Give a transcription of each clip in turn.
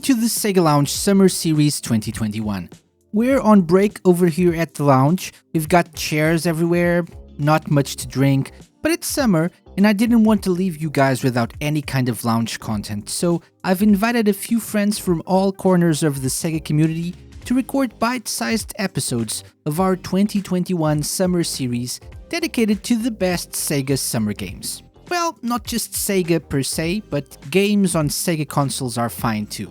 to the Sega Lounge Summer Series 2021. We're on break over here at the lounge. We've got chairs everywhere, not much to drink, but it's summer and I didn't want to leave you guys without any kind of lounge content, so I've invited a few friends from all corners of the Sega community to record bite-sized episodes of our 2021 Summer Series dedicated to the best Sega summer games. Well, not just Sega per se, but games on Sega consoles are fine too.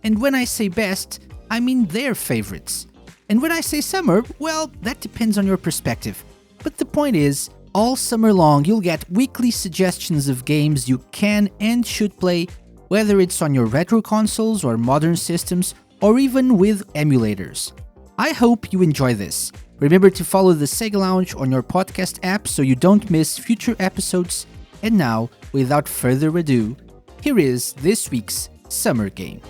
And when I say best, I mean their favorites. And when I say summer, well, that depends on your perspective. But the point is, all summer long you'll get weekly suggestions of games you can and should play, whether it's on your retro consoles or modern systems, or even with emulators. I hope you enjoy this. Remember to follow the Sega Lounge on your podcast app so you don't miss future episodes. And now, without further ado, here is this week's summer game.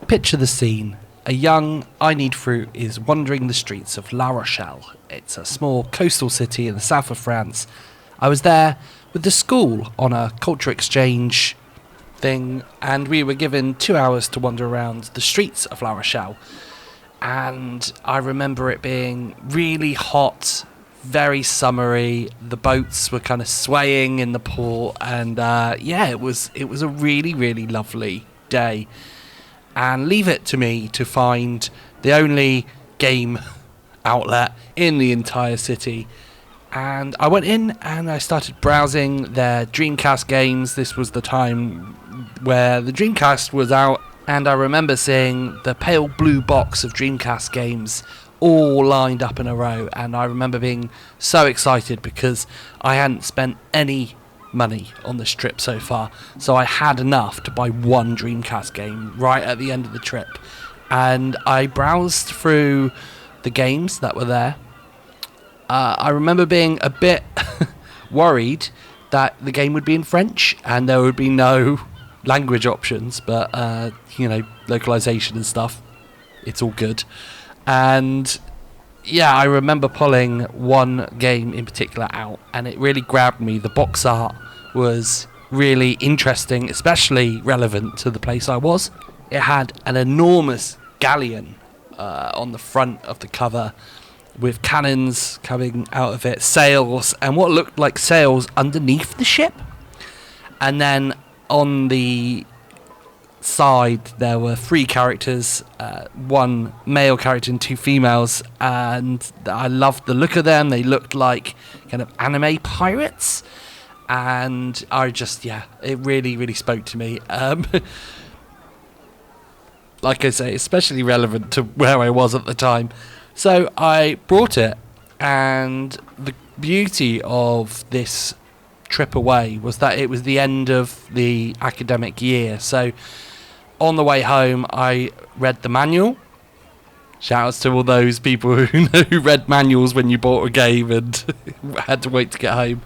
Picture the scene. A young INeedFruit is wandering the streets of La Rochelle. It's a small coastal city in the south of France. I was there with the school on a culture exchange thing, and we were given 2 hours to wander around the streets of La Rochelle. And I remember it being really hot, very summery. The boats were kind of swaying in the port, and it was a really, really lovely day. And leave it to me to find the only game outlet in the entire city. And I went in and I started browsing their Dreamcast games. This was the time where the Dreamcast was out. And I remember seeing the pale blue box of Dreamcast games all lined up in a row. And I remember being so excited because I hadn't spent any money on this trip so far. So I had enough to buy one Dreamcast game right at the end of the trip. And I browsed through the games that were there. I remember being a bit worried that the game would be in French and there would be no language options, but localization and stuff, it's all good. And yeah, I remember pulling one game in particular out and it really grabbed me. The box art was really interesting, especially relevant to the place I was. It had an enormous galleon on the front of the cover with cannons coming out of it, sails, and what looked like sails underneath the ship. And then on the side there were 3 characters, one male character and 2 females, and I loved the look of them. They looked like kind of anime pirates, and I just, it really, really spoke to me. Like I say, especially relevant to where I was at the time. So I brought it, and the beauty of this trip away was that it was the end of the academic year. So on the way home, I read the manual. Shoutouts to all those people who read manuals when you bought a game and had to wait to get home.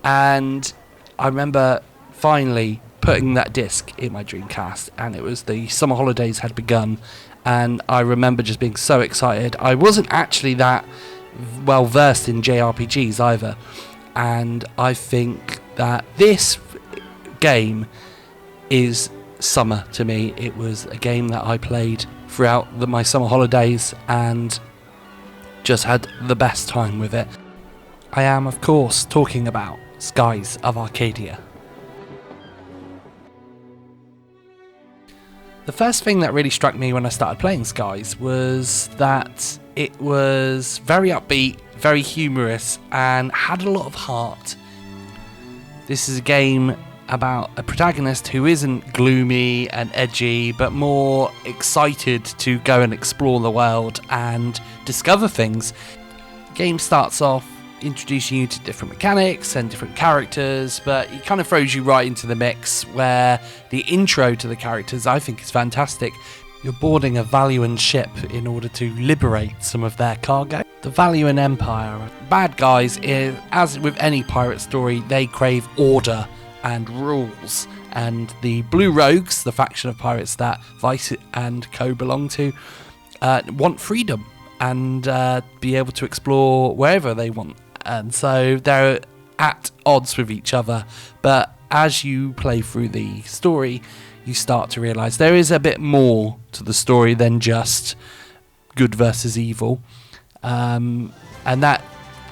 And I remember finally putting that disc in my Dreamcast, and it was the summer holidays had begun. And I remember just being so excited. I wasn't actually that well versed in JRPGs either. And I think that this game is summer to me. It was a game that I played throughout my summer holidays and just had the best time with it. I am, of course, talking about Skies of Arcadia. The first thing that really struck me when I started playing Skies was that it was very upbeat, very humorous, and had a lot of heart. This is a game about a protagonist who isn't gloomy and edgy, but more excited to go and explore the world and discover things. The game starts off introducing you to different mechanics and different characters, but it kind of throws you right into the mix, where the intro to the characters I think is fantastic. You're boarding a Valuan ship in order to liberate some of their cargo. The Valuan Empire, bad guys, as with any pirate story, they crave order and rules. And the Blue Rogues, the faction of pirates that Vice and co belong to, want freedom and be able to explore wherever they want. And so they're at odds with each other, but as you play through the story, you start to realise there is a bit more to the story than just good versus evil, and that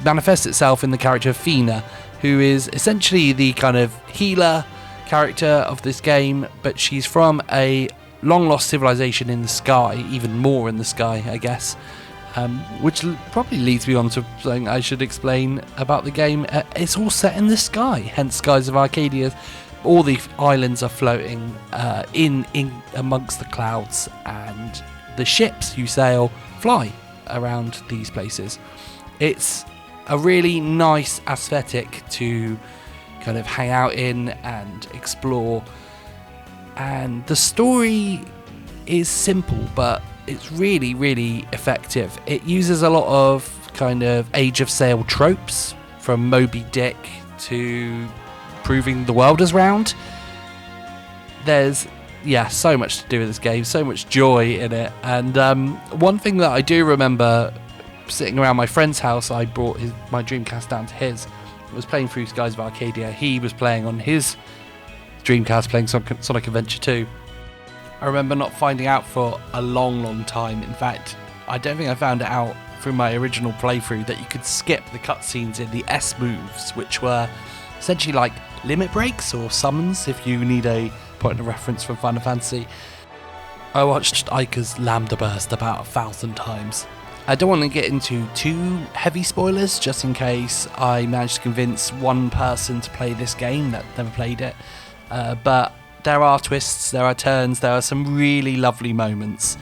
manifests itself in the character of Fina, who is essentially the kind of healer character of this game, but she's from a long lost civilization in the sky, even more in the sky, I guess, which probably leads me on to something I should explain about the game. It's all set in the sky, hence Skies of Arcadia. All the islands are floating in amongst the clouds, and the ships you sail fly around these places. It's a really nice aesthetic to kind of hang out in and explore, and the story is simple, but it's really, really effective. It uses a lot of kind of Age of Sail tropes, from Moby Dick to proving the world is round. There's so much to do with this game, so much joy in it. And one thing that I do remember, sitting around my friend's house, I brought my Dreamcast down to his. I was playing through Skies of Arcadia. He was playing on his Dreamcast, playing Sonic Adventure 2. I remember not finding out for a long, long time. In fact, I don't think I found it out through my original playthrough that you could skip the cutscenes in the S moves, which were essentially like limit breaks or summons if you need a point of reference from Final Fantasy. I watched Ica's Lambda Burst about 1,000 times. I don't want to get into too heavy spoilers, just in case I managed to convince one person to play this game that never played it. But there are twists, there are turns, there are some really lovely moments.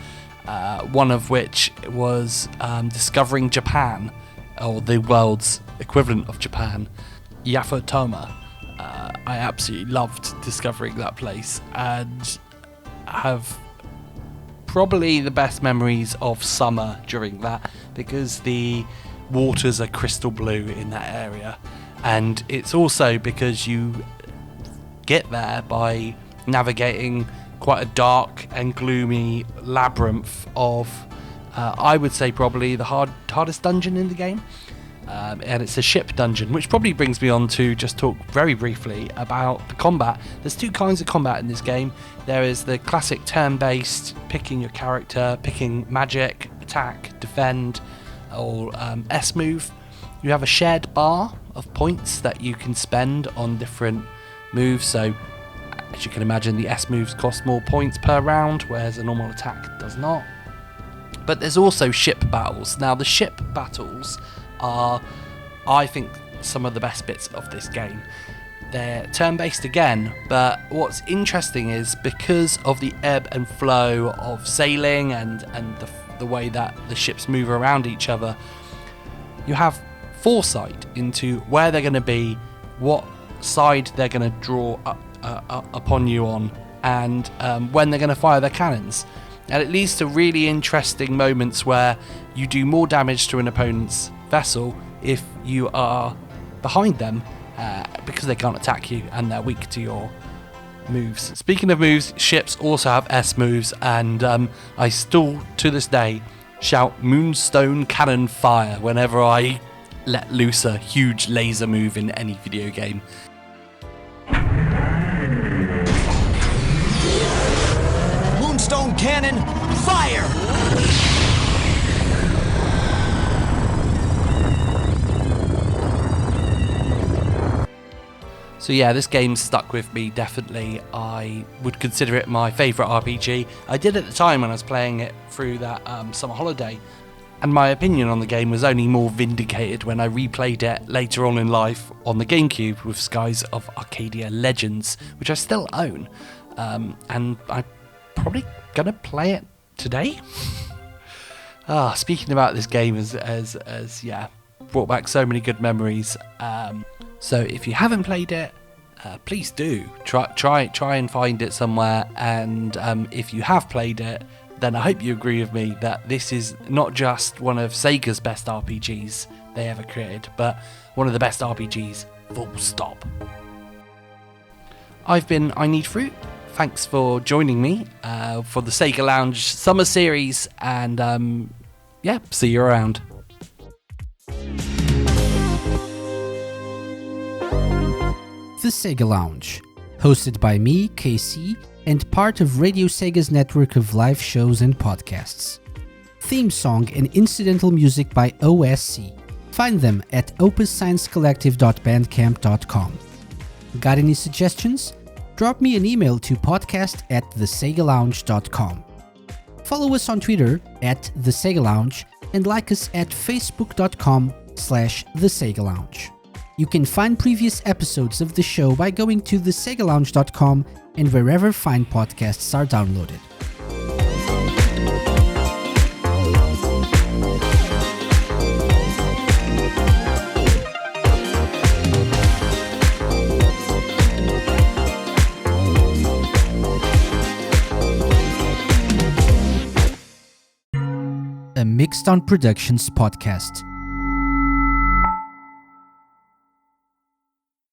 One of which was discovering Japan, or the world's equivalent of Japan, Yafotoma. I absolutely loved discovering that place, and have probably the best memories of summer during that, because the waters are crystal blue in that area, and it's also because you get there by navigating quite a dark and gloomy labyrinth of I would say probably the hardest dungeon in the game, and it's a ship dungeon, which probably brings me on to just talk very briefly about the combat. There's two kinds of combat in this game. There is the classic turn-based, picking your character, picking magic, attack, defend, or S move. You have a shared bar of points that you can spend on different moves, so as you can imagine, the S moves cost more points per round, whereas a normal attack does not. But there's also ship battles. Now, the ship battles are, I think, some of the best bits of this game. They're turn-based again, but what's interesting is because of the ebb and flow of sailing and the way that the ships move around each other, you have foresight into where they're going to be, what side they're going to draw upon you on, and when they're going to fire their cannons. And it leads to really interesting moments where you do more damage to an opponent's vessel if you are behind them, because they can't attack you and they're weak to your moves. Speaking of moves, ships also have S moves, and I still to this day shout Moonstone Cannon Fire whenever I let loose a huge laser move in any video game. Moonstone Cannon Fire! So yeah, this game stuck with me, definitely. I would consider it my favourite RPG. I did at the time when I was playing it through that summer holiday, and my opinion on the game was only more vindicated when I replayed it later on in life on the GameCube with Skies of Arcadia Legends, which I still own, and I'm probably gonna play it today. Speaking about this game as brought back so many good memories. So if you haven't played it, please do try and find it somewhere. And if you have played it, then I hope you agree with me that this is not just one of Sega's best RPGs they ever created, but one of the best RPGs, full stop. I've been INeedFruit. Thanks for joining me for the Sega Lounge Summer Series, and see you around. The Sega Lounge, hosted by me, KC, and part of Radio Sega's network of live shows and podcasts. Theme song and incidental music by OSC. Find them at opussciencecollective.bandcamp.com. Got any suggestions? Drop me an email to podcast@thesegalounge.com. Follow us on Twitter @thesegalounge and like us at facebook.com/thesegalounge. You can find previous episodes of the show by going to thesegalounge.com and wherever fine podcasts are downloaded. A Mixed On Productions podcast.